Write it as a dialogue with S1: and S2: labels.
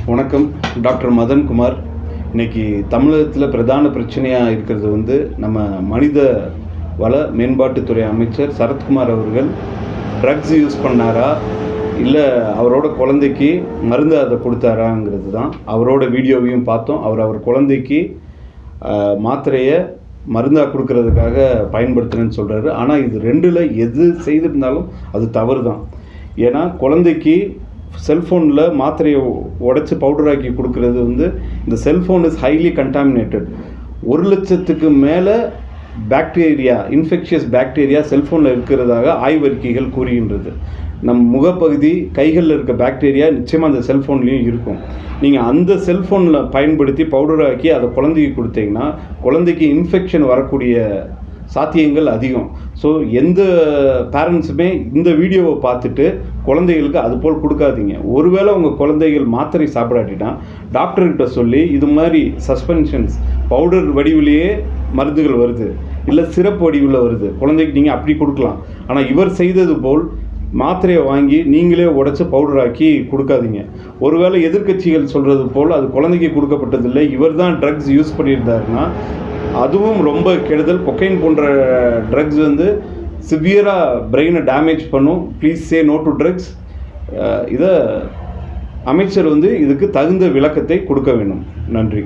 S1: வணக்கம். டாக்டர் மதன்குமார். இன்றைக்கி தமிழகத்தில் பிரதான பிரச்சனையாக இருக்கிறது வந்து நம்ம மனித வள மேம்பாட்டுத்துறை அமைச்சர் சரத்குமார் அவர்கள் ட்ரக்ஸ் யூஸ் பண்ணாரா இல்லை அவரோட குழந்தைக்கு மருந்து அதை கொடுத்தாராங்கிறது தான். அவரோட வீடியோவையும் பார்த்தோம். அவர் குழந்தைக்கு மாத்திரையை மருந்தாக கொடுக்கறதுக்காக பயன்படுத்துகிறேன்னு சொல்கிறாரு. ஆனால் இது ரெண்டில் எது செய்திருந்தாலும் அது தவறு தான். ஏன்னா குழந்தைக்கு செல்ஃபோனில் மாத்திரையை உடைச்சி பவுடராக்கி கொடுக்கறது வந்து இந்த செல்ஃபோன் இஸ் ஹைலி கண்டாமினேட்டட். 1,00,000க்கு மேலே பாக்டீரியா, இன்ஃபெக்ஷியஸ் பாக்டீரியா செல்ஃபோனில் இருக்கிறதாக ஆய்வறிக்கைகள் கூறுகின்றது. நம் முகப்பகுதி, கைகளில் இருக்க பாக்டீரியா நிச்சயமாக அந்த செல்ஃபோன்லேயும் இருக்கும். நீங்கள் அந்த செல்ஃபோனில் பயன்படுத்தி பவுடராக்கி அதை குழந்தைக்கு கொடுத்தீங்கன்னா குழந்தைக்கு இன்ஃபெக்ஷன் வரக்கூடிய சாத்தியங்கள் அதிகம். ஸோ எந்த பேரண்ட்ஸுமே இந்த வீடியோவை பார்த்துட்டு குழந்தைகளுக்கு அது போல் கொடுக்காதீங்க. ஒருவேளை உங்கள் குழந்தைகள் மாத்திரை சாப்பிடாட்டினா டாக்டர்கிட்ட சொல்லி இது மாதிரி சஸ்பென்ஷன்ஸ் பவுடர் வடிவிலேயே மருந்துகள் வருது, இல்லை சிரப் வடிவில் வருது, குழந்தைக்கு நீங்கள் அப்படி கொடுக்கலாம். ஆனால் இவர் செய்தது போல் மாத்திரையை வாங்கி நீங்களே உடைச்சி பவுடராக்கி கொடுக்காதீங்க. ஒருவேளை எதிர்க்கட்சிகள் சொல்கிறது போல் அது குழந்தைக்கு கொடுக்கப்பட்டதில்லை, இவர் தான் ட்ரக்ஸ் யூஸ் பண்ணியிருந்தாருன்னா அதுவும் ரொம்ப கெடுதல். கொக்கைன் போன்ற ட்ரக்ஸ் வந்து சிவியராக பிரெயினை டேமேஜ் பண்ணும். Please say no to drugs. இதை அமைச்சர் வந்து இதுக்கு தகுந்த விளக்கத்தை கொடுக்க வேண்டும். நன்றி.